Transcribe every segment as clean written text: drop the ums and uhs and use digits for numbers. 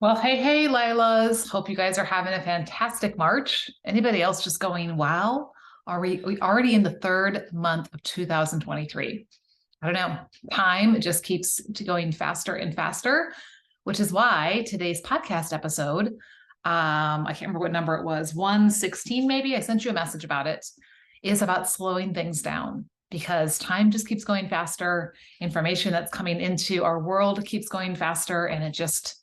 Well, hey, Lilas. Hope you guys are having a fantastic March. Anybody else just going, wow? Are we already in the third month of 2023? I don't know. Time just keeps going faster and faster, which is why today's podcast episode, I can't remember what number it was, 116 maybe. I sent you a message about it, is about slowing things down because time just keeps going faster. Information that's coming into our world keeps going faster, and it just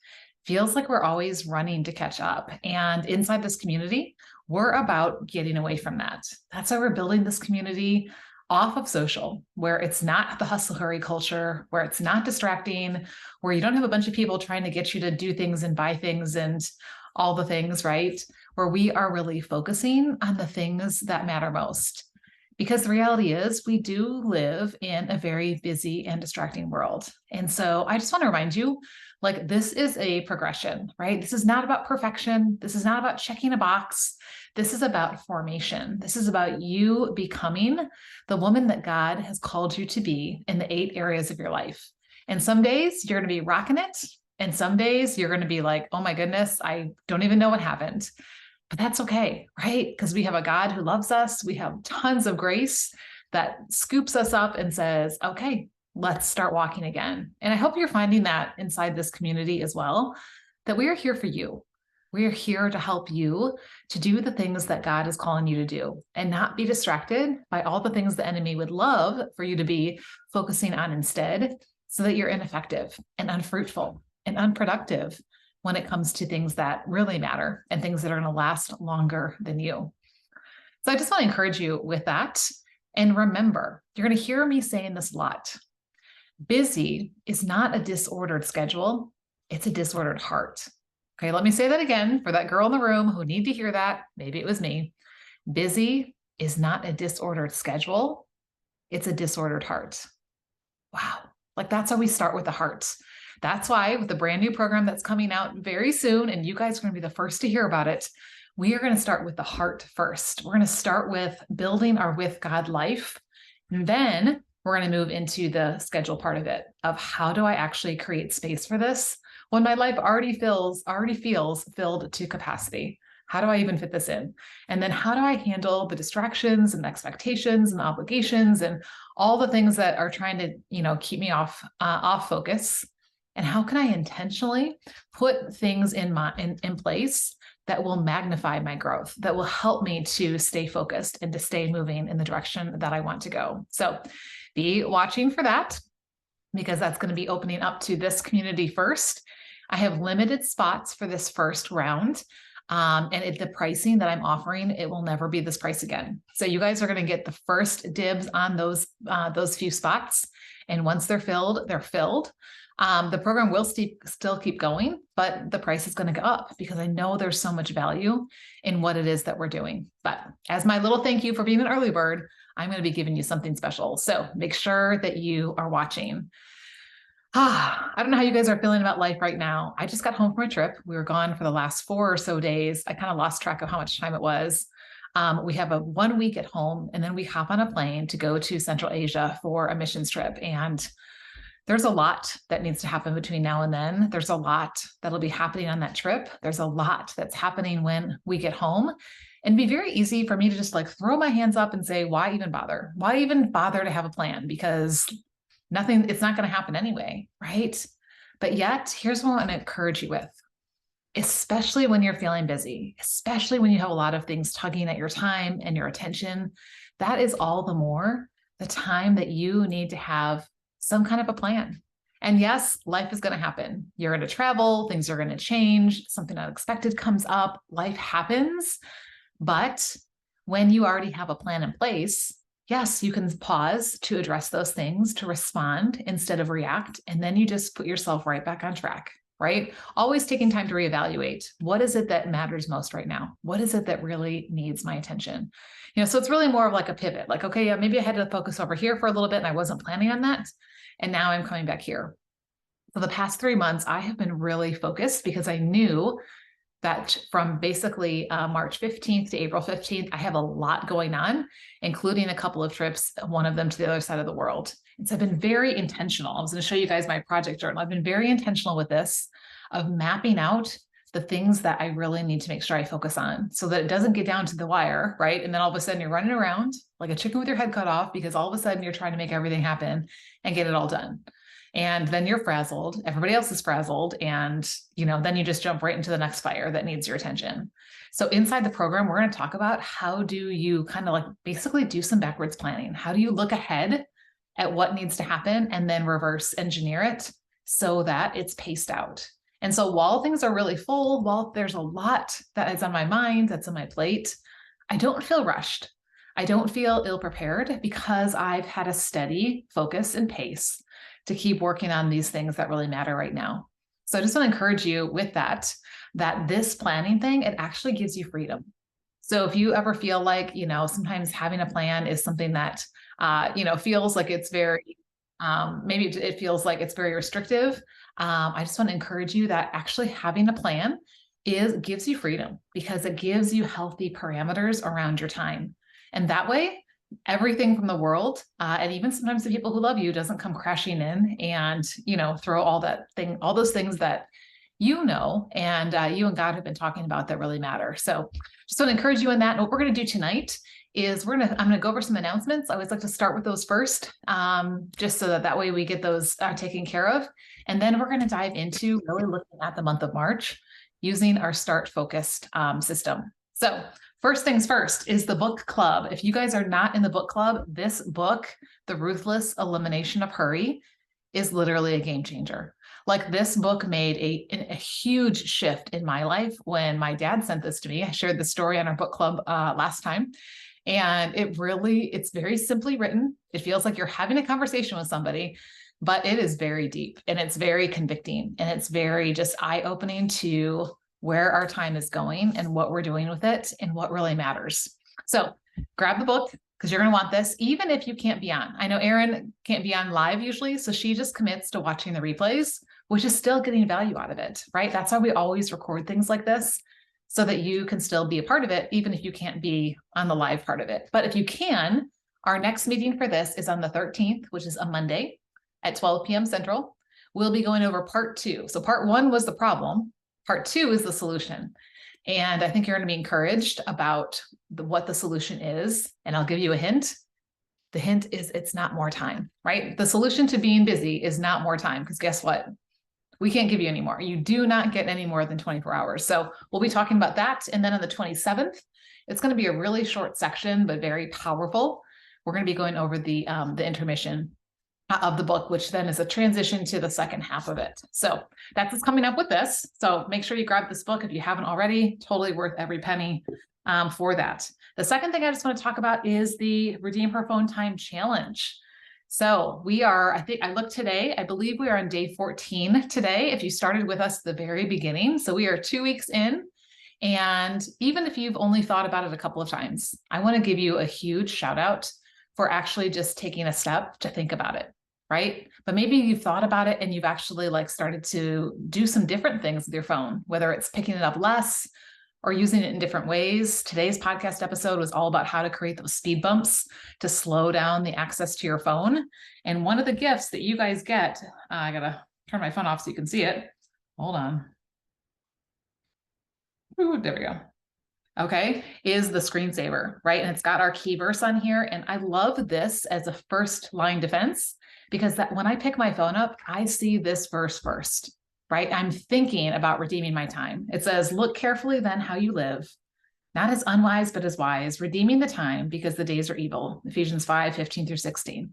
feels like we're always running to catch up. And inside this community, we're about getting away from that. That's why we're building this community off of social, where it's not the hustle hurry culture, where it's not distracting, where you don't have a bunch of people trying to get you to do things and buy things and all the things, right? Where we are really focusing on the things that matter most. Because the reality is, we do live in a very busy and distracting world. And so I just want to remind you, like, this is a progression, right? This is not about perfection. This is not about checking a box. This is about formation. This is about you becoming the woman that God has called you to be in the 8 areas of your life. And some days you're going to be rocking it. And some days you're going to be like, oh my goodness, I don't even know what happened. But that's okay, right? Because we have a God who loves us. We have tons of grace that scoops us up and says, okay, let's start walking again. And I hope you're finding that inside this community as well, that we are here for you. We are here to help you to do the things that God is calling you to do and not be distracted by all the things the enemy would love for you to be focusing on instead, so that you're ineffective and unfruitful and unproductive when it comes to things that really matter and things that are going to last longer than you. So I just want to encourage you with that. And remember, you're going to hear me saying this a lot. Busy is not a disordered schedule. It's a disordered heart. Okay, let me say that again for that girl in the room who need to hear that. Maybe it was me. Busy is not a disordered schedule. It's a disordered heart. Wow. Like, that's how we start with the heart. That's why with the brand new program that's coming out very soon, and you guys are going to be the first to hear about it, we are going to start with the heart first. We're going to start with building our with God life. And then we're going to move into the schedule part of it, of how do I actually create space for this when my life already feels filled to capacity? How do I even fit this in? And then how do I handle the distractions and expectations and obligations and all the things that are trying to, keep me off focus? And how can I intentionally put things in place that will magnify my growth, that will help me to stay focused and to stay moving in the direction that I want to go? So be watching for that, because that's going to be opening up to this community first. I have limited spots for this first round. And the pricing that I'm offering, it will never be this price again. So you guys are going to get the first dibs on those few spots. And once they're filled, they're filled. The program will still keep going, but the price is going to go up because I know there's so much value in what it is that we're doing. But as my little thank you for being an early bird, I'm going to be giving you something special. So make sure that you are watching. I don't know how you guys are feeling about life right now. I just got home from a trip. We were gone for the last 4 or so days. I kind of lost track of how much time it was. We have a 1 week at home, and then we hop on a plane to go to Central Asia for a missions trip. And there's a lot that needs to happen between now and then. There's a lot that'll be happening on that trip. There's a lot that's happening when we get home. And it'd be very easy for me to just throw my hands up and say, why even bother? Why even bother to have a plan? Because it's not going to happen anyway, right? But yet, here's what I want to encourage you with, especially when you're feeling busy, especially when you have a lot of things tugging at your time and your attention. That is all the more the time that you need to have some kind of a plan. And yes, life is going to happen. You're going to travel, things are going to change, something unexpected comes up, life happens. But when you already have a plan in place, yes, you can pause to address those things, to respond instead of react. And then you just put yourself right back on track, right? Always taking time to reevaluate. What is it that matters most right now? What is it that really needs my attention? So it's really more of like a pivot, okay, yeah, maybe I had to focus over here for a little bit and I wasn't planning on that. And now I'm coming back here. For the past 3 months, I have been really focused because I knew that from basically March 15th to April 15th, I have a lot going on, including a couple of trips, one of them to the other side of the world. And so I've been very intentional. I was going to show you guys my project journal. I've been very intentional with this, of mapping out the things that I really need to make sure I focus on, so that it doesn't get down to the wire, right? And then all of a sudden you're running around like a chicken with your head cut off, because all of a sudden you're trying to make everything happen and get it all done. And then you're frazzled, everybody else is frazzled. And, then you just jump right into the next fire that needs your attention. So inside the program, we're going to talk about how do you kind of like basically do some backwards planning. How do you look ahead at what needs to happen and then reverse engineer it so that it's paced out. And so while things are really full, while there's a lot that is on my mind, that's on my plate, I don't feel rushed. I don't feel ill-prepared, because I've had a steady focus and pace to keep working on these things that really matter right now. So I just want to encourage you with that this planning thing, it actually gives you freedom. So if you ever feel like, sometimes having a plan is something that, feels like it's very, maybe it feels like it's very restrictive. I just want to encourage you that actually having a plan gives you freedom, because it gives you healthy parameters around your time. And that way, everything from the world, and even sometimes the people who love you, doesn't come crashing in and, throw all those things that you and you and God have been talking about that really matter. So just want to encourage you in that. And what we're going to do tonight is I'm going to go over some announcements. I always like to start with those first, just so that way we get those taken care of. And then we're going to dive into really looking at the month of March using our START focused system. So first things first is the book club. If you guys are not in the book club, this book, The Ruthless Elimination of Hurry, is literally a game changer. Like, this book made a huge shift in my life when my dad sent this to me. I shared the story on our book club last time. And it's very simply written. It feels like you're having a conversation with somebody, but it is very deep and it's very convicting and it's very just eye-opening to where our time is going and what we're doing with it and what really matters. So grab the book, because you're going to want this, even if you can't be on. I know Erin can't be on live usually, so she just commits to watching the replays, which is still getting value out of it, right? That's why we always record things like this, so that you can still be a part of it, even if you can't be on the live part of it. But if you can, our next meeting for this is on the 13th, which is a Monday at 12 p.m. Central. We'll be going over part 2. So part 1 was the problem. Part 2 is the solution. And I think you're going to be encouraged about what the solution is. And I'll give you a hint. The hint is it's not more time, right? The solution to being busy is not more time, because guess what? We can't give you any more. You do not get any more than 24 hours. So we'll be talking about that. And then on the 27th, it's going to be a really short section, but very powerful. We're going to be going over the intermission of the book, which then is a transition to the second half of it. So that's what's coming up with this. So make sure you grab this book if you haven't already. Totally worth every penny for that. The second thing I just want to talk about is the Redeem Her Phone Time Challenge. So I looked today, I believe we are on day 14 today, if you started with us at the very beginning. So we are 2 weeks in. And even if you've only thought about it a couple of times, I want to give you a huge shout out for actually just taking a step to think about it, right? But maybe you've thought about it and you've actually started to do some different things with your phone, whether it's picking it up less or using it in different ways. Today's podcast episode was all about how to create those speed bumps to slow down the access to your phone. And one of the gifts that you guys get, I gotta turn my phone off so you can see it. Hold on. Ooh, there we go. Okay, is the screensaver, right? And it's got our key verse on here. And I love this as a first line defense, because when I pick my phone up, I see this verse first, right? I'm thinking about redeeming my time. It says, look carefully then how you live, not as unwise, but as wise, redeeming the time because the days are evil. Ephesians 5:15-16.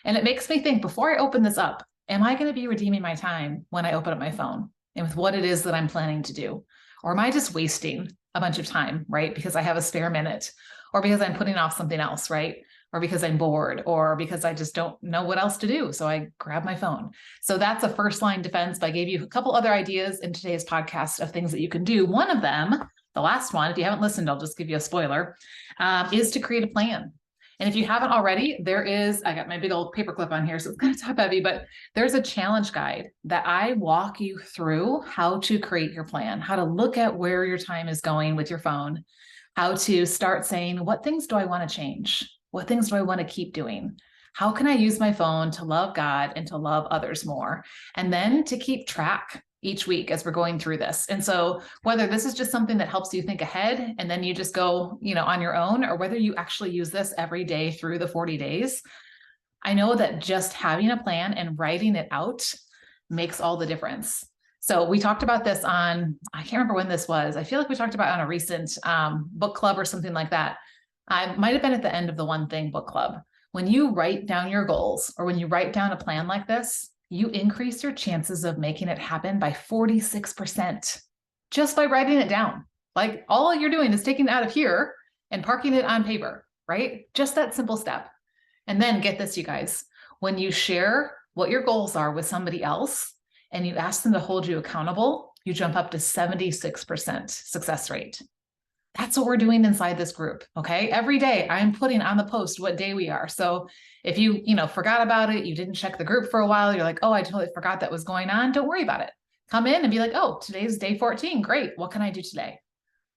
And it makes me think, before I open this up, am I going to be redeeming my time when I open up my phone and with what it is that I'm planning to do? Or am I just wasting a bunch of time, right? Because I have a spare minute, or because I'm putting off something else, right? Or because I'm bored, or because I just don't know what else to do. So I grab my phone. So that's a first line defense. But I gave you a couple other ideas in today's podcast of things that you can do. One of them, the last one, if you haven't listened, I'll just give you a spoiler, is to create a plan. And if you haven't already, I got my big old paperclip on here, so it's kind of top heavy, but there's a challenge guide that I walk you through how to create your plan, how to look at where your time is going with your phone, how to start saying, what things do I want to change? What things do I want to keep doing? How can I use my phone to love God and to love others more? And then to keep track each week as we're going through this. And so whether this is just something that helps you think ahead and then you just go, on your own, or whether you actually use this every day through the 40 days, I know that just having a plan and writing it out makes all the difference. So we talked about this on, I can't remember when this was. I feel like we talked about it on a recent book club or something like that. I might have been at the end of the One Thing book club. When you write down your goals or when you write down a plan like this, you increase your chances of making it happen by 46% just by writing it down. Like all you're doing is taking it out of here and parking it on paper, right? Just that simple step. And then get this, you guys, when you share what your goals are with somebody else and you ask them to hold you accountable, you jump up to 76% success rate. That's what we're doing inside this group. Okay. Every day I'm putting on the post what day we are. So if you, forgot about it, you didn't check the group for a while, you're like, oh, I totally forgot that was going on. Don't worry about it. Come in and be like, oh, today's day 14. Great. What can I do today?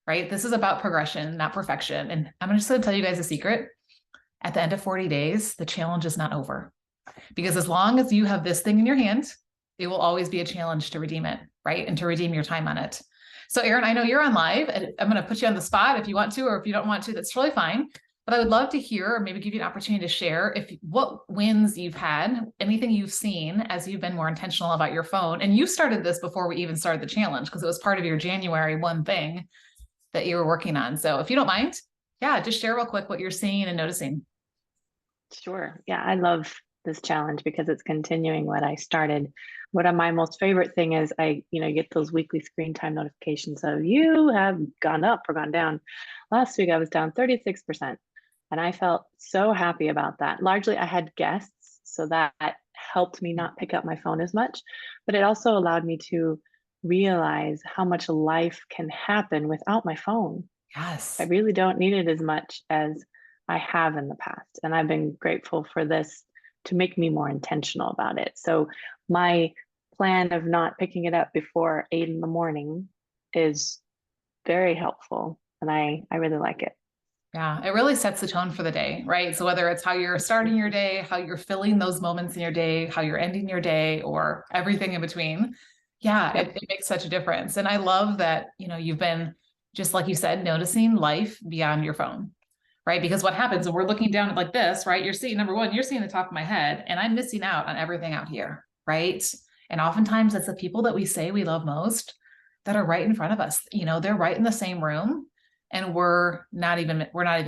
Right. This is about progression, not perfection. And I'm just going to tell you guys a secret. At the end of 40 days, the challenge is not over, because as long as you have this thing in your hand, it will always be a challenge to redeem it, right? And to redeem your time on it. So Erin, I know you're on live, and I'm going to put you on the spot if you want to, or if you don't want to, that's totally fine. But I would love to hear, or maybe give you an opportunity to share what wins you've had, anything you've seen as you've been more intentional about your phone. And you started this before we even started the challenge, because it was part of your January One Thing that you were working on. So if you don't mind, just share real quick what you're seeing and noticing. Sure. Yeah, I love this challenge because it's continuing what I started. One of my most favorite thing is I get those weekly screen time notifications of you have gone up or gone down. Last week I was down 36%, and I felt so happy about that. Largely I had guests, so that helped me not pick up my phone as much, but it also allowed me to realize how much life can happen without my phone. Yes. I really don't need it as much as I have in the past. And I've been grateful for this to make me more intentional about it. So my plan of not picking it up before 8 in the morning is very helpful. And I really like it. Yeah, it really sets the tone for the day, right? So whether it's how you're starting your day, how you're filling those moments in your day, how you're ending your day, or everything in between. Yeah, it makes such a difference. And I love that, you've been, just like you said, noticing life beyond your phone. Right? Because what happens when we're looking down at like this, right? You're seeing, number one, you're seeing the top of my head, and I'm missing out on everything out here, right? And oftentimes it's the people that we say we love most that are right in front of us. They're right in the same room, and we're not even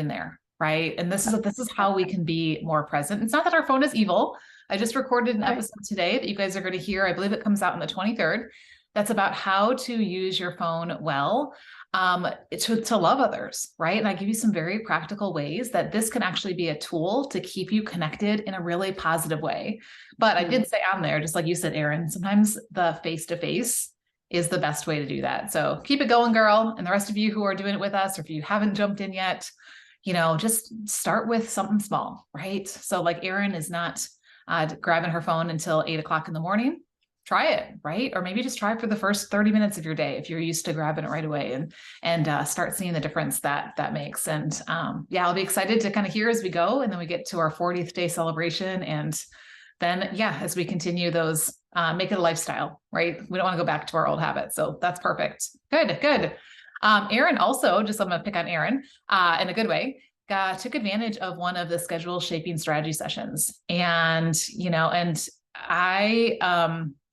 there, right? And this is how we can be more present. It's not that our phone is evil. I just recorded an episode today that you guys are going to hear. I believe it comes out on the 23rd. That's about how to use your phone well, to love others, right? And I give you some very practical ways that this can actually be a tool to keep you connected in a really positive way. But I did say on there, just like you said, Erin, sometimes the face-to-face is the best way to do that. So keep it going, girl. And the rest of you who are doing it with us, or if you haven't jumped in yet, just start with something small, right? So like Erin is not grabbing her phone until 8 o'clock in the morning. Try it, right? Or maybe just try it for the first 30 minutes of your day if you're used to grabbing it right away, and start seeing the difference that makes. And I'll be excited to kind of hear as we go, and then we get to our 40th day celebration, and then as we continue those, make it a lifestyle, right? We don't want to go back to our old habits. So that's perfect. Good. Erin also, I'm going to pick on Erin in a good way. Took advantage of one of the schedule shaping strategy sessions, and I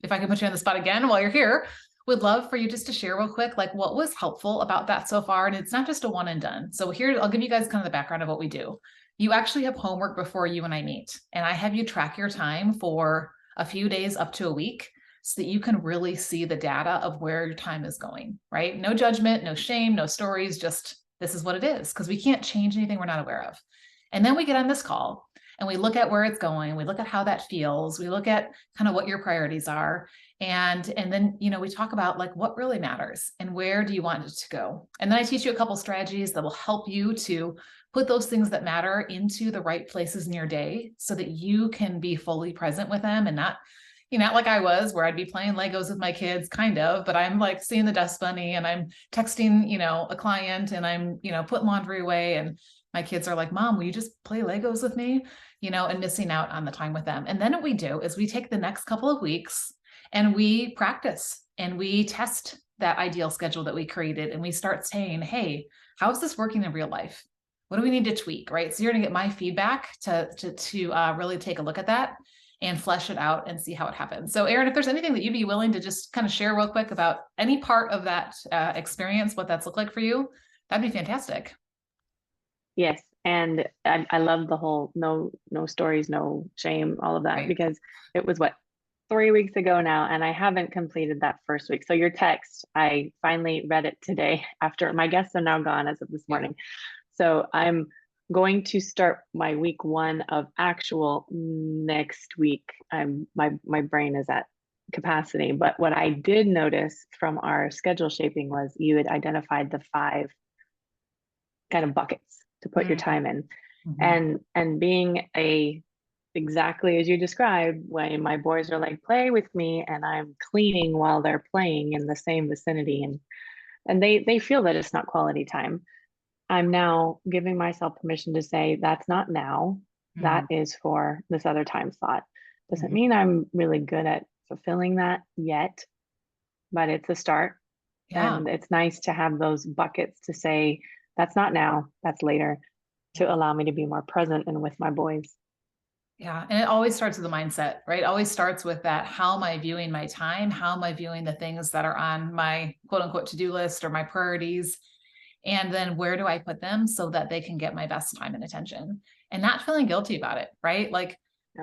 if I can put you on the spot again while you're here, would love for you just to share real quick, like what was helpful about that so far. And it's not just a one and done. So here, I'll give you guys kind of the background of what we do. You actually have homework before you and I meet, and I have you track your time for a few days up to a week so that you can really see the data of where your time is going, right? No judgment, no shame, no stories, just this is what it is, because we can't change anything we're not aware of. And then we get on this call and we look at where it's going. We look at how that feels. We look at kind of what your priorities are. And then, we talk about like what really matters and where do you want it to go? And then I teach you a couple strategies that will help you to put those things that matter into the right places in your day so that you can be fully present with them, and not like I was, where I'd be playing Legos with my kids, kind of, but I'm like seeing the dust bunny, and I'm texting, a client, and I'm, putting laundry away, and My kids are like, Mom, will you just play Legos with me? And missing out on the time with them. And then what we do is we take the next couple of weeks and we practice and we test that ideal schedule that we created. And we start saying, hey, how is this working in real life? What do we need to tweak, right? So you're going to get my feedback to really take a look at that and flesh it out and see how it happens. So Erin, if there's anything that you'd be willing to just kind of share real quick about any part of that experience, what that's looked like for you, that'd be fantastic. Yes. And I love the whole no stories, no shame, all of that, Right. because it was 3 weeks ago now, and I haven't completed that first week. So your text, I finally read it today after my guests are now gone as of this morning. So I'm going to start my week 1 of actual next week. My brain is at capacity. But what I did notice from our schedule shaping was you had identified the 5 kind of buckets to put your time in. And being exactly as you described, when my boys are like, play with me, and I'm cleaning while they're playing in the same vicinity, and they feel that it's not quality time. I'm now giving myself permission to say, that's not now. That is for this other time slot. Doesn't mean I'm really good at fulfilling that yet, but it's a start. Yeah. And it's nice to have those buckets to say, that's not now, that's later, to allow me to be more present and with my boys. Yeah. And it always starts with the mindset, right? It always starts with that. How am I viewing my time? How am I viewing the things that are on my quote unquote to-do list or my priorities? And then where do I put them so that they can get my best time and attention and not feeling guilty about it, right? Like,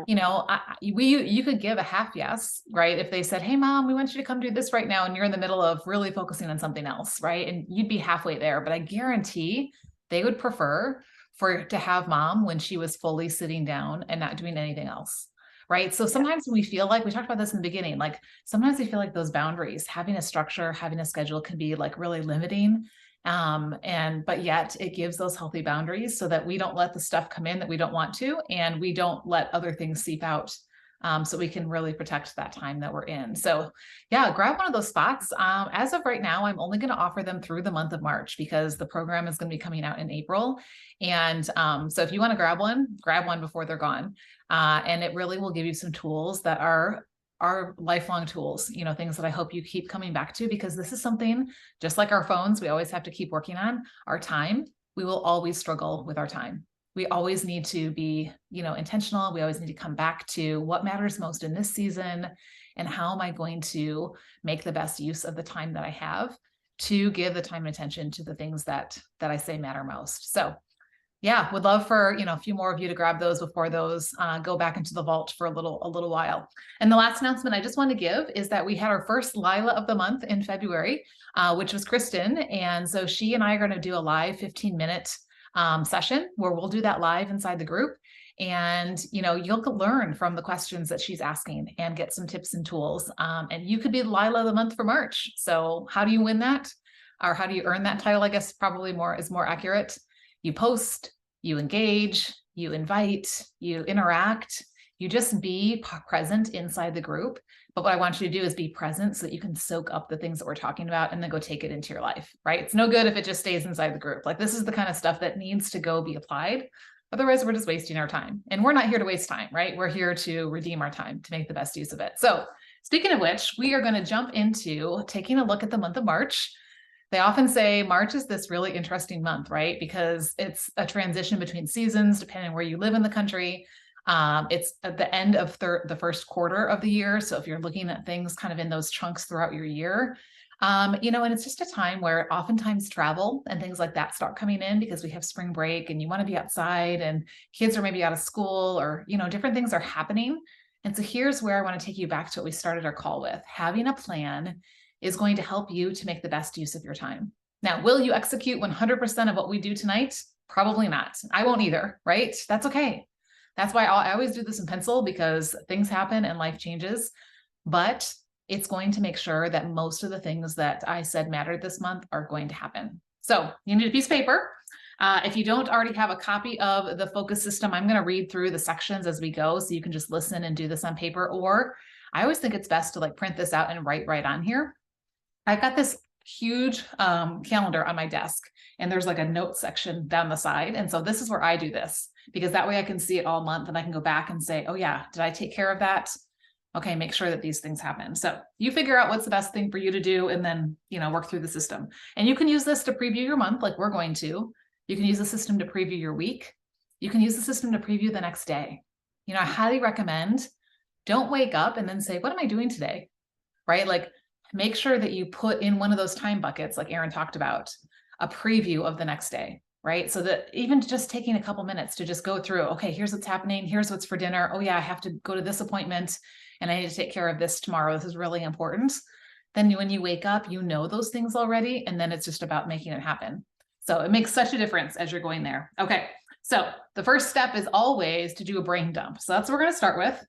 you could give a half yes, right? If they said, hey, Mom, we want you to come do this right now, and you're in the middle of really focusing on something else, right? And you'd be halfway there, but I guarantee they would prefer to have Mom when she was fully sitting down and not doing anything else. Right. So sometimes when we feel like, we talked about this in the beginning, like sometimes we feel like those boundaries, having a structure, having a schedule can be like really limiting. But yet it gives those healthy boundaries so that we don't let the stuff come in that we don't want to, and we don't let other things seep out. So we can really protect that time that we're in. So yeah, grab one of those spots. As of right now, I'm only going to offer them through the month of March because the program is going to be coming out in April. And so if you want to grab one before they're gone. And it really will give you some tools that are lifelong tools, things that I hope you keep coming back to, because this is something just like our phones, we always have to keep working on our time. We will always struggle with our time. We always need to be, intentional. We always need to come back to what matters most in this season and how am I going to make the best use of the time that I have to give the time and attention to the things that I say matter most. So yeah, would love for, a few more of you to grab those before those go back into the vault for a little while. And the last announcement I just want to give is that we had our first Lila of the month in February, which was Kristen. And so she and I are going to do a live 15-minute session where we'll do that live inside the group. And, you'll learn from the questions that she's asking and get some tips and tools. And you could be Lila of the month for March. So how do you win that? Or how do you earn that title? I guess probably is more accurate. You post, you engage, you invite, you interact, you just be present inside the group. But what I want you to do is be present so that you can soak up the things that we're talking about and then go take it into your life, right? It's no good if it just stays inside the group. Like, this is the kind of stuff that needs to go be applied. Otherwise, we're just wasting our time. And we're not here to waste time, right? We're here to redeem our time, to make the best use of it. So speaking of which, we are going to jump into taking a look at the month of March. They often say March is this really interesting month, right? Because it's a transition between seasons, depending on where you live in the country. It's at the end of the first quarter of the year. So if you're looking at things kind of in those chunks throughout your year, and it's just a time where oftentimes travel and things like that start coming in because we have spring break and you want to be outside and kids are maybe out of school or, different things are happening. And so here's where I want to take you back to what we started our call with. Having a plan is going to help you to make the best use of your time. Now, will you execute 100% of what we do tonight? Probably not. I won't either, right? That's okay. That's why I always do this in pencil, because things happen and life changes, but it's going to make sure that most of the things that I said mattered this month are going to happen. So you need a piece of paper. If you don't already have a copy of the focus system, I'm going to read through the sections as we go, so you can just listen and do this on paper, or I always think it's best to print this out and write right on here. I've got this huge calendar on my desk, and there's like a note section down the side. And so this is where I do this, because that way I can see it all month and I can go back and say, oh yeah, did I take care of that? Okay, make sure that these things happen. So you figure out what's the best thing for you to do, and then, work through the system. And you can use this to preview your month like we're going to. You can use the system to preview your week. You can use the system to preview the next day. I highly recommend, don't wake up and then say, what am I doing today? Right? Like, make sure that you put in one of those time buckets, like Erin talked about, a preview of the next day, right? So that even just taking a couple minutes to just go through, okay, here's what's happening. Here's what's for dinner. Oh yeah, I have to go to this appointment and I need to take care of this tomorrow. This is really important. Then when you wake up, you know those things already, and then it's just about making it happen. So it makes such a difference as you're going there. Okay, so the first step is always to do a brain dump. So that's what we're going to start with.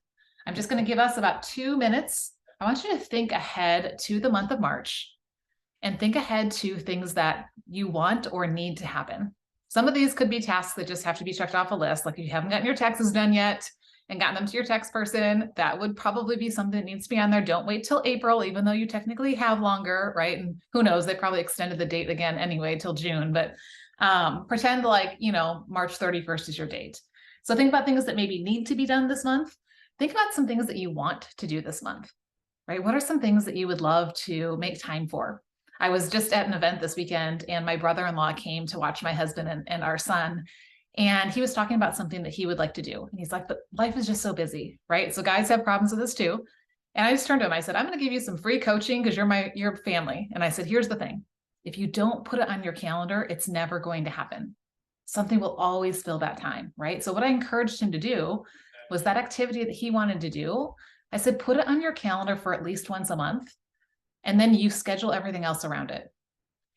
I'm just going to give us about 2 minutes. I want you to think ahead to the month of March and think ahead to things that you want or need to happen. Some of these could be tasks that just have to be checked off a list. Like if you haven't gotten your taxes done yet and gotten them to your tax person, that would probably be something that needs to be on there. Don't wait till April, even though you technically have longer, right? And who knows, they probably extended the date again anyway till June, but pretend like, March 31st is your date. So think about things that maybe need to be done this month. Think about some things that you want to do this month, right? What are some things that you would love to make time for? I was just at an event this weekend, and my brother-in-law came to watch my husband and our son. And he was talking about something that he would like to do. And he's like, but life is just so busy, right? So guys have problems with this too. And I just turned to him. I said, I'm going to give you some free coaching because you're family. And I said, here's the thing. If you don't put it on your calendar, it's never going to happen. Something will always fill that time, right? So what I encouraged him to do was that activity that he wanted to do. I said, put it on your calendar for at least once a month, and then you schedule everything else around it.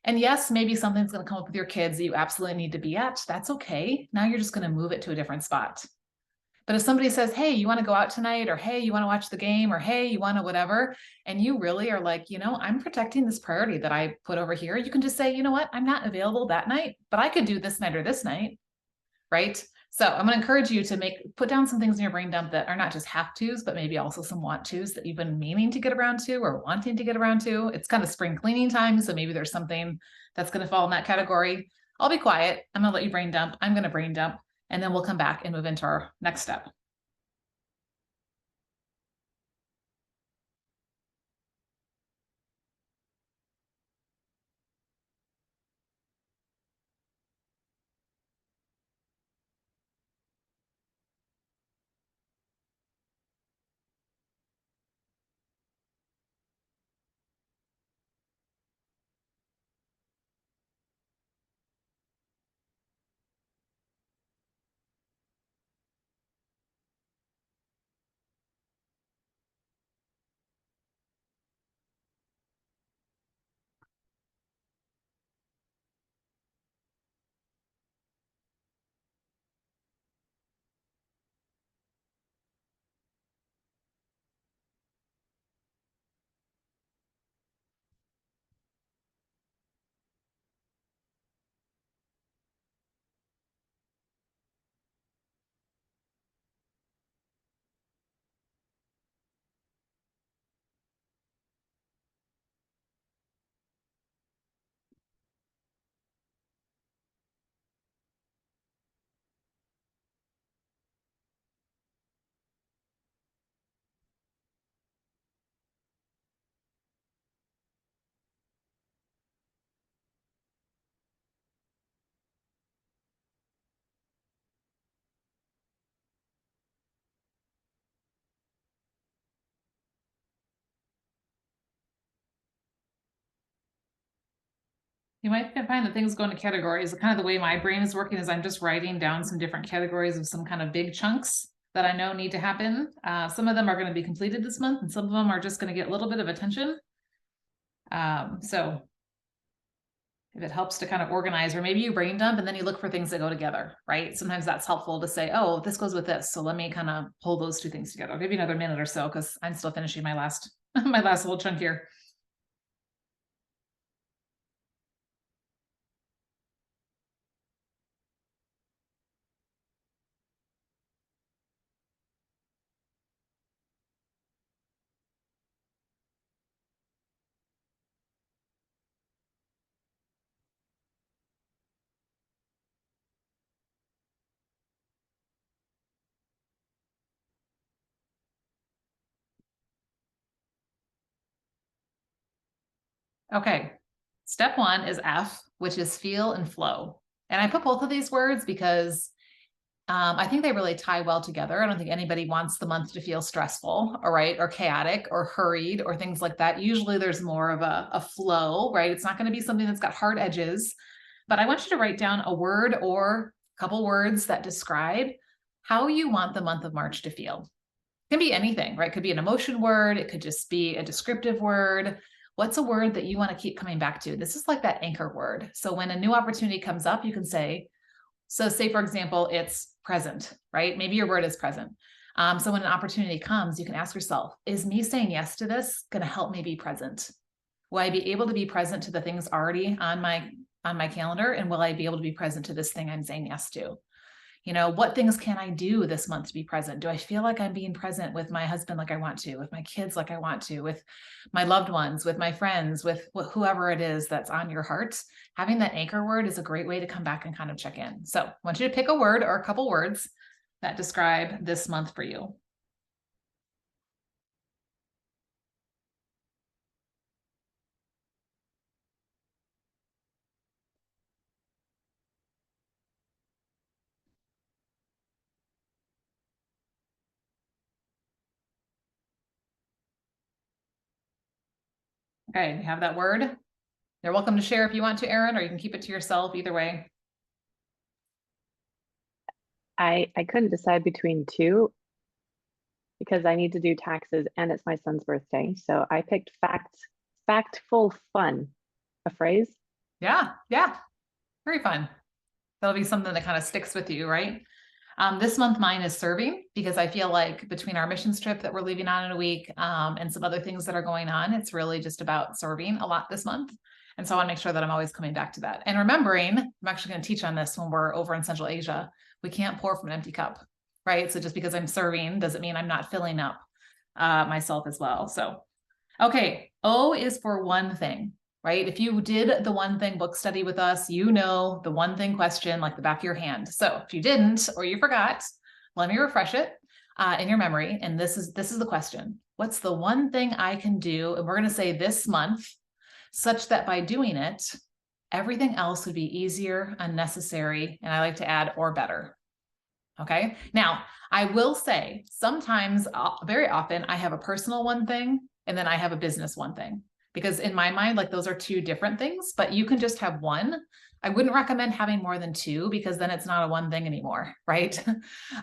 And yes, maybe something's going to come up with your kids that you absolutely need to be at. That's okay. Now you're just going to move it to a different spot. But if somebody says, hey, you want to go out tonight, or hey, you want to watch the game, or hey, you want to whatever, and you really are like, I'm protecting this priority that I put over here, you can just say, you know what, I'm not available that night, but I could do this night or this night, right? So I'm going to encourage you to put down some things in your brain dump that are not just have tos, but maybe also some want tos that you've been meaning to get around to or wanting to get around to. It's kind of spring cleaning time, so maybe there's something that's going to fall in that category. I'll be quiet. I'm going to let you brain dump. I'm going to brain dump, and then we'll come back and move into our next step. You might find that things go into categories. Kind of the way my brain is working is I'm just writing down some different categories of some kind of big chunks that I know need to happen. Some of them are going to be completed this month, and some of them are just going to get a little bit of attention. So if it helps to kind of organize, or maybe you brain dump and then you look for things that go together, right? Sometimes that's helpful to say, oh, this goes with this. So let me kind of pull those two things together. I'll give you another minute or so because I'm still finishing my last my last little chunk here. Okay. Step one is F, which is feel and flow. And I put both of these words because I think they really tie well together. I don't think anybody wants the month to feel stressful, all right, or chaotic or hurried or things like that. Usually there's more of a flow, right? It's not going to be something that's got hard edges, but I want you to write down a word or a couple words that describe how you want the month of March to feel. It can be anything, right? It could be an emotion word. It could just be a descriptive word. What's a word that you want to keep coming back to? This is like that anchor word. So when a new opportunity comes up, you can say, so say, for example, it's present, right? Maybe your word is present. So when an opportunity comes, you can ask yourself, is me saying yes to this going to help me be present? Will I be able to be present to the things already on my calendar? And will I be able to be present to this thing I'm saying yes to? You know, what things can I do this month to be present? Do I feel like I'm being present with my husband like I want to, with my kids like I want to, with my loved ones, with my friends, with whoever it is that's on your heart? Having that anchor word is a great way to come back and kind of check in. So I want you to pick a word or a couple words that describe this month for you. Okay, you have that word. You're welcome to share if you want to, Erin, or you can keep it to yourself, either way. I couldn't decide between two because I need to do taxes and it's my son's birthday. So I picked factful fun, a phrase. Yeah, very fun. That'll be something that kind of sticks with you, right? This month mine is serving because I feel like between our missions trip that we're leaving on in a week and some other things that are going on, it's really just about serving a lot this month. And so I want to make sure that I'm always coming back to that. And remembering, I'm actually going to teach on this when we're over in Central Asia. We can't pour from an empty cup, right? So just because I'm serving doesn't mean I'm not filling up myself as well. So, okay, O is for one thing. Right? If you did the one thing book study with us, you know the one thing question like the back of your hand. So if you didn't or you forgot, let me refresh it in your memory. And this is the question. What's the one thing I can do? And we're going to say this month, such that by doing it, everything else would be easier, unnecessary, and I like to add or better. Okay. Now, I will say sometimes, very often, I have a personal one thing and then I have a business one thing. Because in my mind, like those are two different things, but you can just have one. I wouldn't recommend having more than two because then it's not a one thing anymore, right?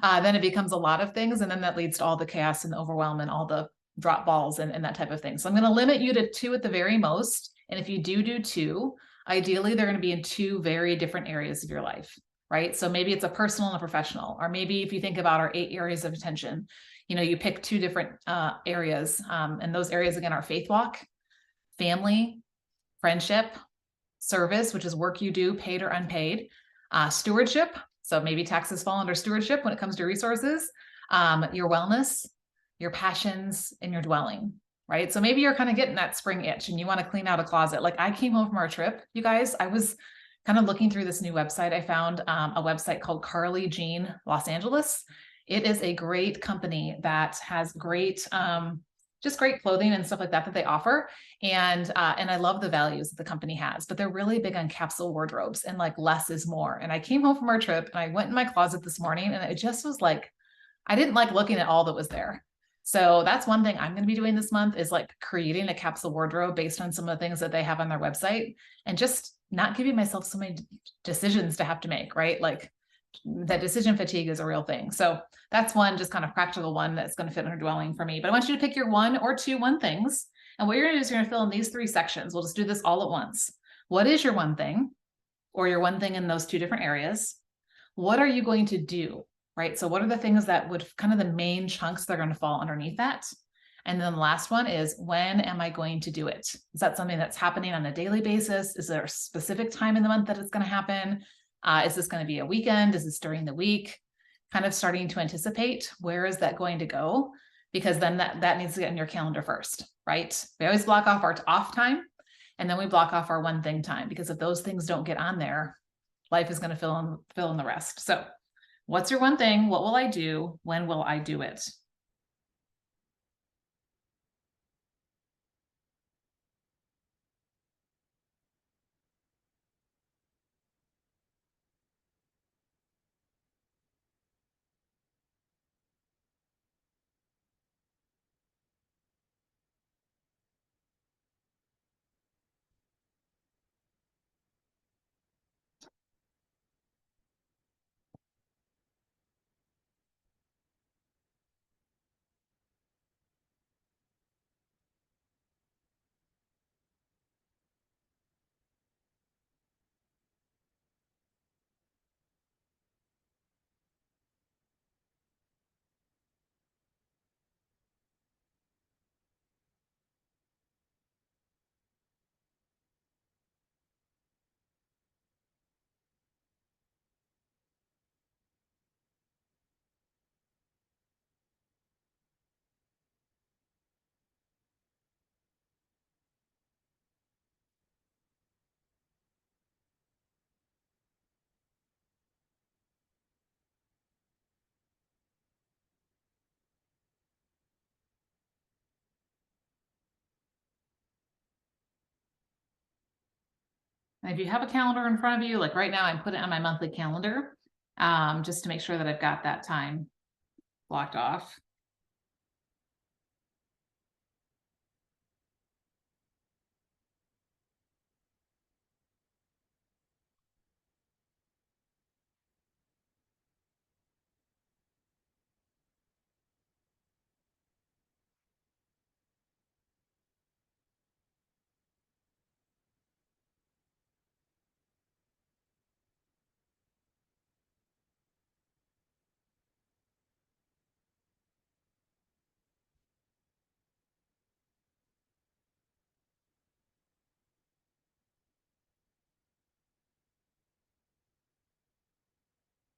Then it becomes a lot of things. And then that leads to all the chaos and the overwhelm and all the drop balls and that type of thing. So I'm going to limit you to two at the very most. And if you do two, ideally, they're going to be in two very different areas of your life, right? So maybe it's a personal and a professional, or maybe if you think about our 8 areas of attention, you know, you pick 2 different areas. And those areas, again, are faith walk, family, friendship, service, which is work you do, paid or unpaid, stewardship. So maybe taxes fall under stewardship when it comes to resources, your wellness, your passions, and your dwelling, right? So maybe you're kind of getting that spring itch and you want to clean out a closet. Like I came home from our trip, you guys, I was kind of looking through this new website. I found a website called Carly Jean Los Angeles. It is a great company that has great, just great clothing and stuff like that they offer. And I love the values that the company has, but they're really big on capsule wardrobes and like less is more. And I came home from our trip and I went in my closet this morning and it just was like, I didn't like looking at all that was there. So that's one thing I'm going to be doing this month is like creating a capsule wardrobe based on some of the things that they have on their website and just not giving myself so many decisions to have to make, right? Like that decision fatigue is a real thing. So that's one just kind of practical one that's going to fit under dwelling for me. But I want you to pick your one or two one things. And what you're going to do is you're going to fill in these 3 sections. We'll just do this all at once. What is your one thing or your one thing in those 2 different areas? What are you going to do? Right? So what are the things that would kind of the main chunks that are going to fall underneath that? And then the last one is, when am I going to do it? Is that something that's happening on a daily basis? Is there a specific time in the month that it's going to happen? Is this going to be a weekend? Is this during the week? Kind of starting to anticipate where is that going to go? Because then that needs to get in your calendar first, right? We always block off our off time and then we block off our one thing time, because if those things don't get on there, life is going to fill in the rest. So what's your one thing? What will I do? When will I do it? And if you have a calendar in front of you, like right now, I'm putting it on my monthly calendar, just to make sure that I've got that time blocked off.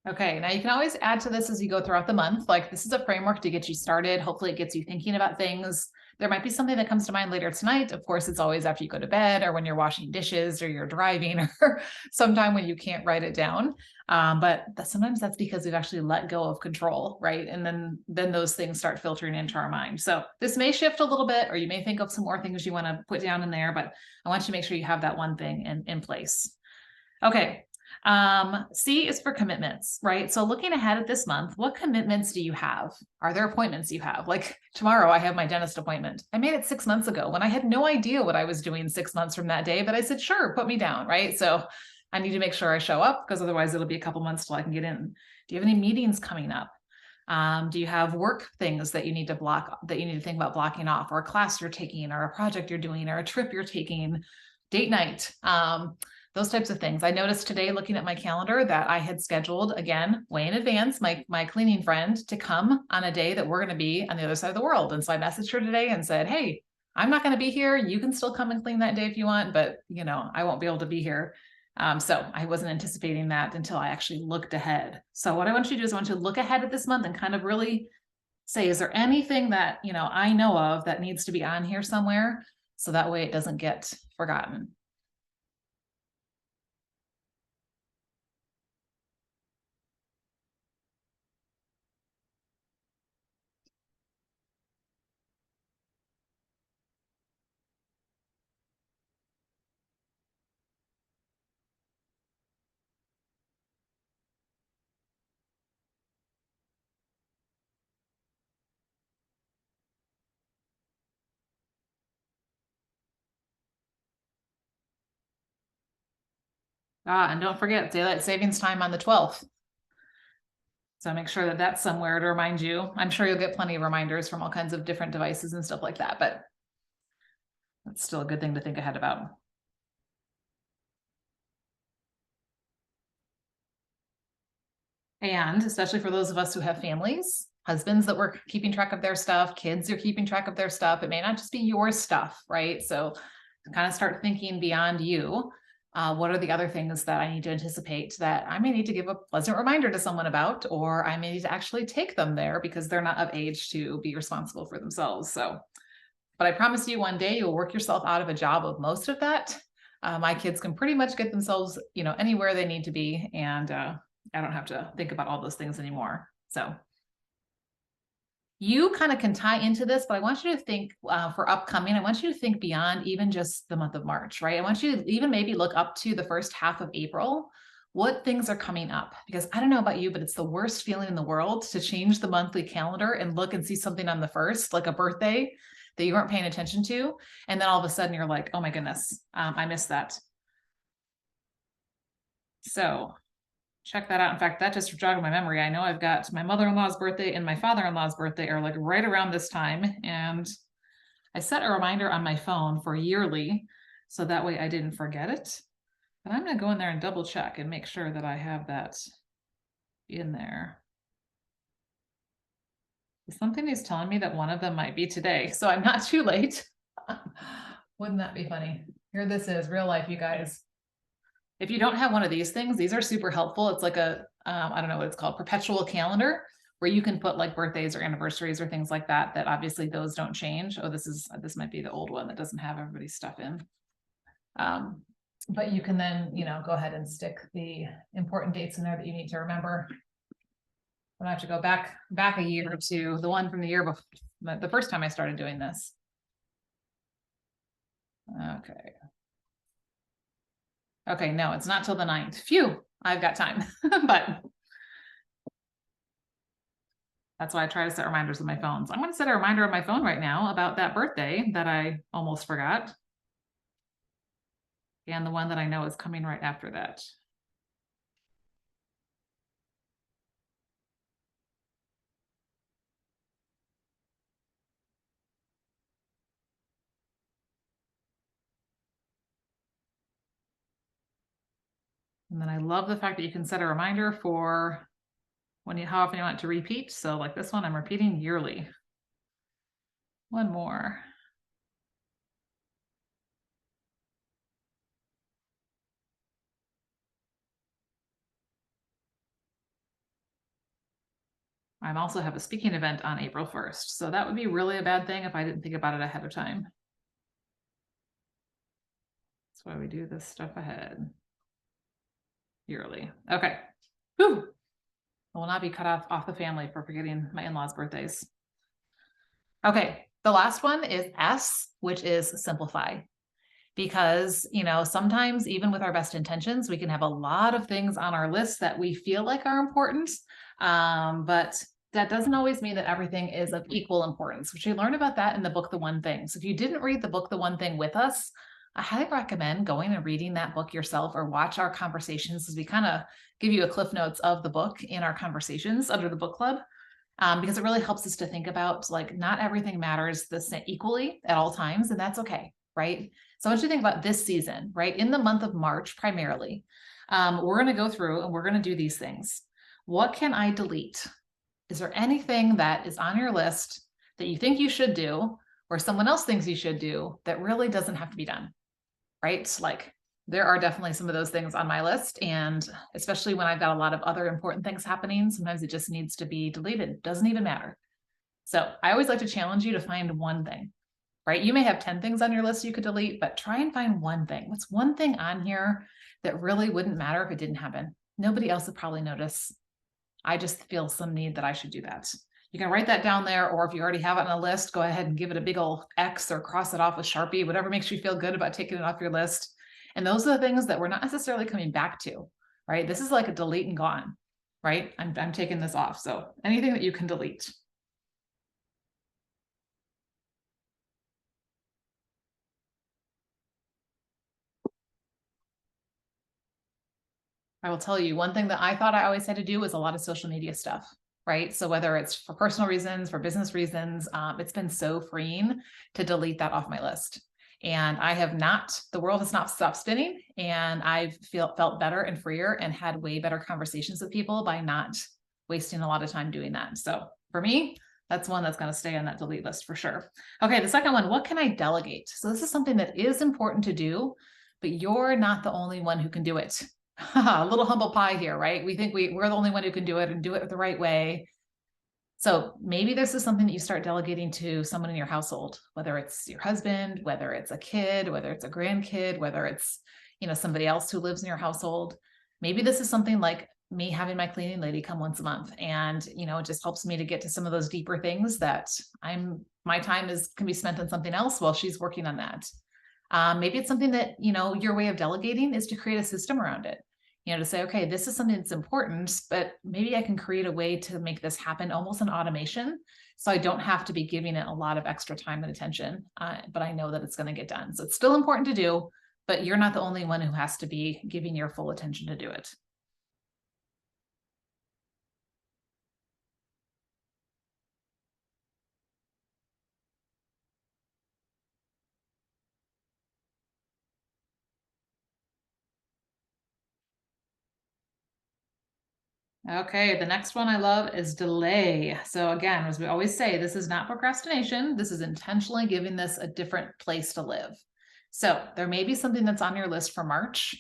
Okay, now you can always add to this as you go throughout the month. Like this is a framework to get you started. Hopefully it gets you thinking about things. There might be something that comes to mind later tonight. Of course, it's always after you go to bed or when you're washing dishes or you're driving or sometime when you can't write it down. But sometimes that's because we've actually let go of control, right? And then those things start filtering into our mind. So this may shift a little bit, or you may think of some more things you want to put down in there, but I want you to make sure you have that one thing in place. Okay. C is for commitments, right? So looking ahead at this month, what commitments do you have? Are there appointments you have? Like tomorrow, I have my dentist appointment. I made it 6 months ago when I had no idea what I was doing 6 months from that day, but I said, sure, put me down, right? So I need to make sure I show up because otherwise it'll be a couple months till I can get in. Do you have any meetings coming up? Do you have work things that you need to block, that you need to think about blocking off, or a class you're taking, or a project you're doing, or a trip you're taking, date night? Those types of things. I noticed today looking at my calendar that I had scheduled, again, way in advance, my cleaning friend to come on a day that we're going to be on the other side of the world. And so I messaged her today and said, hey, I'm not going to be here. You can still come and clean that day if you want, but I won't be able to be here. So I wasn't anticipating that until I actually looked ahead. So what I want you to do is I want you to look ahead at this month and kind of really say, is there anything that, I know of that needs to be on here somewhere? So that way it doesn't get forgotten. And don't forget daylight savings time on the 12th. So make sure that that's somewhere to remind you. I'm sure you'll get plenty of reminders from all kinds of different devices and stuff like that, but that's still a good thing to think ahead about. And especially for those of us who have families, husbands that were keeping track of their stuff, kids are keeping track of their stuff. It may not just be your stuff, right? So kind of start thinking beyond you. What are the other things that I need to anticipate that I may need to give a pleasant reminder to someone about, or I may need to actually take them there because they're not of age to be responsible for themselves. So, but I promise you one day you'll work yourself out of a job of most of that. My kids can pretty much get themselves, anywhere they need to be. And I don't have to think about all those things anymore. So you kind of can tie into this, but I want you to think for upcoming, I want you to think beyond even just the month of March, right? I want you to even maybe look up to the first half of April, what things are coming up, because I don't know about you, but it's the worst feeling in the world to change the monthly calendar and look and see something on the first, like a birthday that you weren't paying attention to. And then all of a sudden you're like, oh my goodness, I missed that. So check that out. In fact, that just jogged my memory. I know I've got my mother-in-law's birthday and my father-in-law's birthday are like right around this time. And I set a reminder on my phone for yearly, so that way I didn't forget it. But I'm gonna go in there and double check and make sure that I have that in there. Something is telling me that one of them might be today, so I'm not too late. Wouldn't that be funny? Here this is, real life, you guys. If you don't have one of these things, these are super helpful. It's like a, I don't know what it's called, perpetual calendar, where you can put like birthdays or anniversaries or things like that, that obviously those don't change. Oh, this might be the old one that doesn't have everybody's stuff in. But you can then, go ahead and stick the important dates in there that you need to remember. I'm gonna have to go back a year to the one from the year before, the first time I started doing this. Okay. Okay, no, it's not till the 9th. Phew, I've got time, but that's why I try to set reminders with my phones. I'm going to set a reminder on my phone right now about that birthday that I almost forgot. And the one that I know is coming right after that. And then I love the fact that you can set a reminder for how often you want it to repeat. So like this one, I'm repeating yearly. One more. I also have a speaking event on April 1st. So that would be really a bad thing if I didn't think about it ahead of time. That's why we do this stuff ahead. Yearly. Okay. Whew. I will not be cut off the family for forgetting my in-laws' birthdays. Okay. The last one is S, which is simplify. Because, sometimes even with our best intentions, we can have a lot of things on our list that we feel like are important. But that doesn't always mean that everything is of equal importance, which we learn about that in the book, The One Thing. So if you didn't read the book, The One Thing with us, I highly recommend going and reading that book yourself or watch our conversations as we kind of give you a cliff notes of the book in our conversations under the book club. Because it really helps us to think about like not everything matters the same equally at all times, and that's okay, right? So I want you to think about this season, right? In the month of March, primarily, we're going to go through and we're going to do these things. What can I delete? Is there anything that is on your list that you think you should do or someone else thinks you should do that really doesn't have to be done, right? Like there are definitely some of those things on my list. And especially when I've got a lot of other important things happening, sometimes it just needs to be deleted. It doesn't even matter. So I always like to challenge you to find one thing, right? You may have 10 things on your list you could delete, but try and find one thing. What's one thing on here that really wouldn't matter if it didn't happen? Nobody else would probably notice. I just feel some need that I should do that. You can write that down there, or if you already have it on a list, go ahead and give it a big old X or cross it off with Sharpie, whatever makes you feel good about taking it off your list. And those are the things that we're not necessarily coming back to, right? This is like a delete and gone, right? I'm taking this off. So anything that you can delete. I will tell you one thing that I thought I always had to do was a lot of social media stuff, right? So whether it's for personal reasons, for business reasons, it's been so freeing to delete that off my list. And I have not, the world has not stopped spinning, and I've felt better and freer and had way better conversations with people by not wasting a lot of time doing that. So for me, that's one that's going to stay on that delete list for sure. Okay, the second one, what can I delegate? So this is something that is important to do, but you're not the only one who can do it. A little humble pie here, right? We think we're the only one who can do it and do it the right way. So maybe this is something that you start delegating to someone in your household, whether it's your husband, whether it's a kid, whether it's a grandkid, whether it's, somebody else who lives in your household. Maybe this is something like me having my cleaning lady come once a month, and, it just helps me to get to some of those deeper things that my time can be spent on something else while she's working on that. Maybe it's something that, your way of delegating is to create a system around it, to say, okay, this is something that's important, but maybe I can create a way to make this happen, almost an automation. So I don't have to be giving it a lot of extra time and attention, but I know that it's going to get done. So it's still important to do, but you're not the only one who has to be giving your full attention to do it. Okay, the next one I love is delay. So again, as we always say, this is not procrastination. This is intentionally giving this a different place to live. So there may be something that's on your list for March,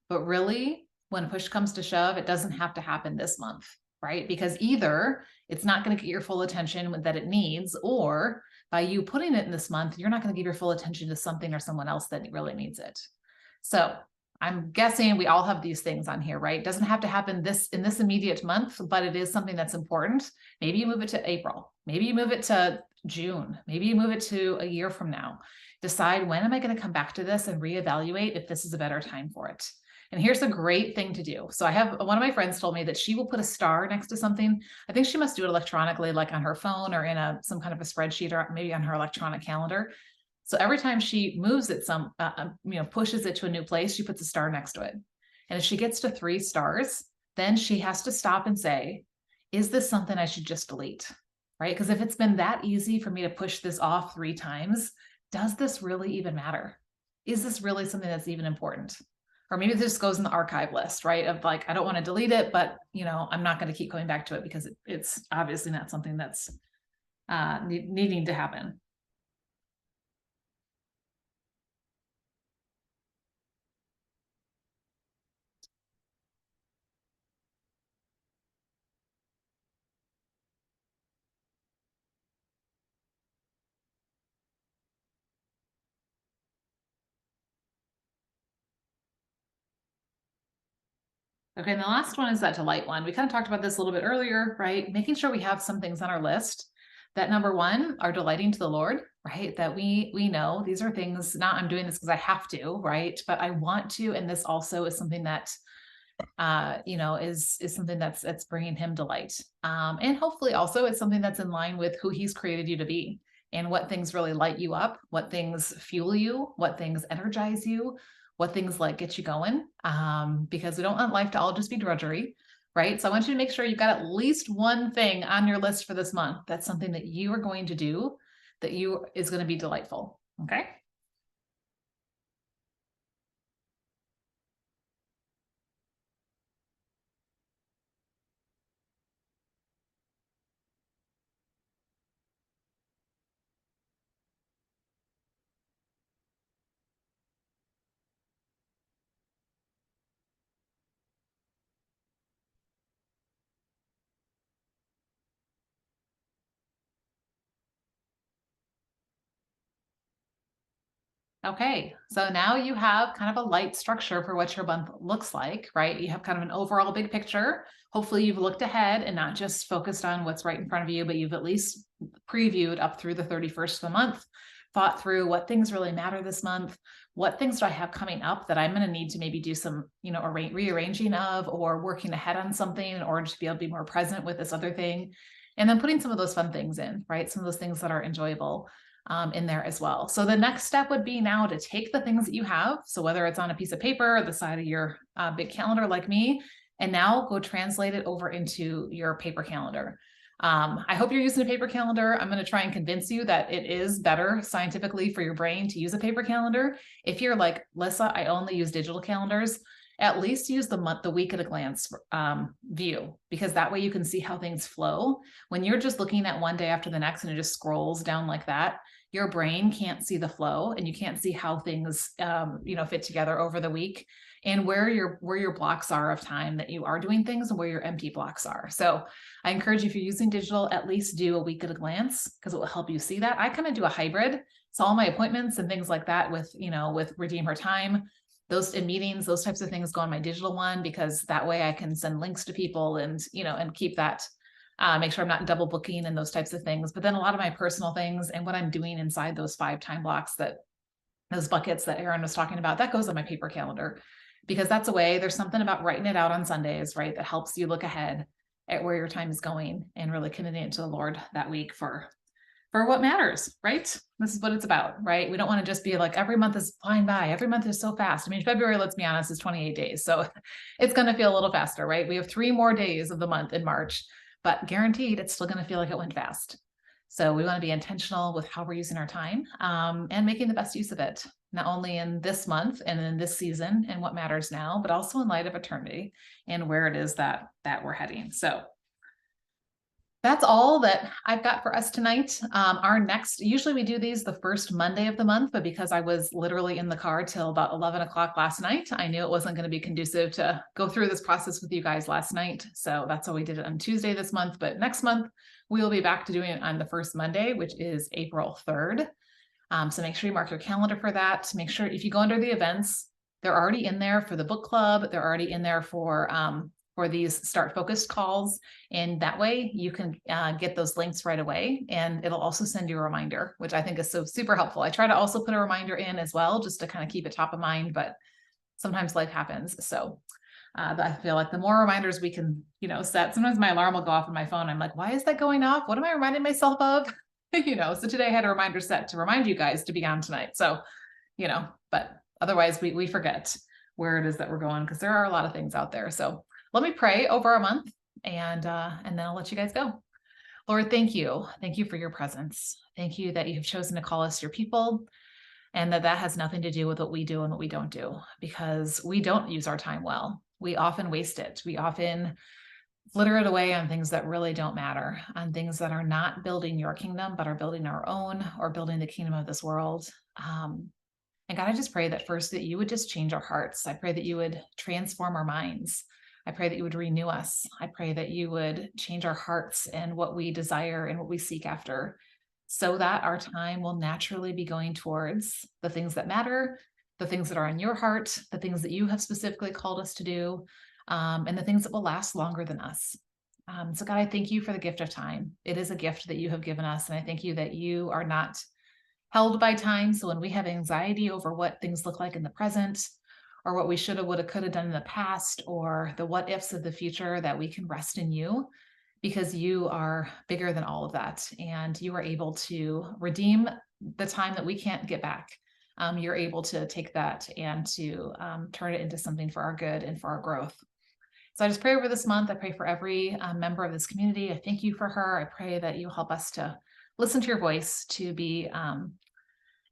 but really when push comes to shove, it doesn't have to happen this month, right? Because either it's not going to get your full attention that it needs, or by you putting it in this month, you're not going to give your full attention to something or someone else that really needs it. So I'm guessing we all have these things on here, right? It doesn't have to happen in this immediate month, but it is something that's important. Maybe you move it to April. Maybe you move it to June. Maybe you move it to a year from now. Decide, when am I going to come back to this and reevaluate if this is a better time for it? And here's a great thing to do. So I have one of my friends told me that she will put a star next to something. I think she must do it electronically, like on her phone or in some kind of a spreadsheet, or maybe on her electronic calendar. So every time she moves it pushes it to a new place, she puts a star next to it. And if she gets to 3 stars, then she has to stop and say, is this something I should just delete? Right? Because if it's been that easy for me to push this off 3 times, does this really even matter? Is this really something that's even important? Or maybe this goes in the archive list, right? Of like, I don't want to delete it, but I'm not going to keep going back to it because it's obviously not something that's needing to happen. Okay, and the last one is that delight one. We kind of talked about this a little bit earlier, right? Making sure we have some things on our list that, number one, are delighting to the Lord, right? That we know these are things, not I'm doing this because I have to, right? But I want to, and this also is something that is something that's bringing him delight. And hopefully also it's something that's in line with who he's created you to be and what things really light you up, what things fuel you, what things energize you, what things like get you going. Because we don't want life to all just be drudgery, right? So I want you to make sure you've got at least one thing on your list for this month. That's something that you are going to do that is going to be delightful. Okay. Okay, so now you have kind of a light structure for what your month looks like, right? You have kind of an overall big picture. Hopefully you've looked ahead and not just focused on what's right in front of you, but you've at least previewed up through the 31st of the month, thought through what things really matter this month, what things do I have coming up that I'm going to need to maybe do some, rearranging of, or working ahead on something in order to be able to be more present with this other thing. And then putting some of those fun things in, right? Some of those things that are enjoyable in there as well. So the next step would be now to take the things that you have. So whether it's on a piece of paper or the side of your big calendar like me, and now go translate it over into your paper calendar. I hope you're using a paper calendar. I'm going to try and convince you that it is better scientifically for your brain to use a paper calendar. If you're like, Lissa, I only use digital calendars, at least use the week at a glance view, because that way you can see how things flow. When you're just looking at one day after the next and it just scrolls down like that, your brain can't see the flow and you can't see how things fit together over the week, and where your blocks are of time that you are doing things and where your empty blocks are. So I encourage you, if you're using digital, at least do a week at a glance, because it will help you see that. I kind of do a hybrid. So all my appointments and things like that with Redeem Her Time, those in meetings, those types of things go on my digital one, because that way I can send links to people and keep that, make sure I'm not double booking and those types of things. But then a lot of my personal things and what I'm doing inside those 5 time blocks, those buckets that Aaron was talking about, that goes on my paper calendar, because that's a way. There's something about writing it out on Sundays, right? That helps you look ahead at where your time is going and really committing it to the Lord that week for what matters, right? This is what it's about, right? We don't want to just be like, every month is flying by. Every month is so fast. I mean, February, let's be honest, is 28 days. So it's going to feel a little faster, right? We have 3 more days of the month in March, but guaranteed it's still going to feel like it went fast. So we want to be intentional with how we're using our time, and making the best use of it, not only in this month and in this season and what matters now, but also in light of eternity and where it is that we're heading. So that's all that I've got for us tonight. Usually we do these the first Monday of the month, but because I was literally in the car till about 11 o'clock last night, I knew it wasn't going to be conducive to go through this process with you guys last night. So that's why we did it on Tuesday this month. But next month, we will be back to doing it on the first Monday, which is April 3rd. So make sure you mark your calendar for that. Make sure if you go under the events, they're already in there for the book club. They're already in there for these Start Focused calls. And that way you can get those links right away. And it'll also send you a reminder, which I think is so super helpful. I try to also put a reminder in as well, just to kind of keep it top of mind. But sometimes life happens. So I feel like the more reminders we can, set, sometimes my alarm will go off on my phone. I'm like, why is that going off? What am I reminding myself of? So today I had a reminder set to remind you guys to be on tonight. So, but otherwise we forget where it is that we're going, because there are a lot of things out there. So let me pray over a month, and then I'll let you guys go. Lord, thank you. Thank you for your presence. Thank you that you have chosen to call us your people, and that has nothing to do with what we do and what we don't do, because we don't use our time well. We often waste it. We often flitter it away on things that really don't matter, on things that are not building your kingdom, but are building our own, or building the kingdom of this world. And God, I just pray that first, that you would just change our hearts. I pray that you would transform our minds. I pray that you would renew us. I pray that you would change our hearts and what we desire and what we seek after, so that our time will naturally be going towards the things that matter, the things that are in your heart, the things that you have specifically called us to do, and the things that will last longer than us. So God, I thank you for the gift of time. It is a gift that you have given us. And I thank you that you are not held by time. So when we have anxiety over what things look like in the present, or what we should have, would have, could have done in the past, or the what ifs of the future, that we can rest in you, because you are bigger than all of that. And you are able to redeem the time that we can't get back. You're able to take that and to turn it into something for our good and for our growth. So I just pray over this month. I pray for every member of this community. I thank you for her. I pray that you help us to listen to your voice, to be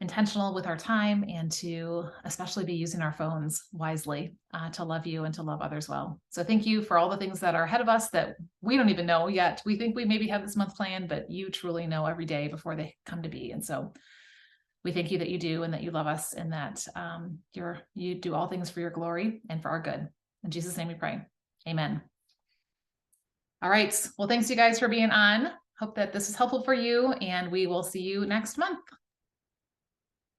intentional with our time, and to especially be using our phones wisely, to love you and to love others well. So thank you for all the things that are ahead of us that we don't even know yet. We think we maybe have this month planned, but you truly know every day before they come to be. And so we thank you that you do, and that you love us, and that you do all things for your glory and for our good. In Jesus' name we pray. Amen. All right. Well, thanks you guys for being on. Hope that this is helpful for you, and we will see you next month.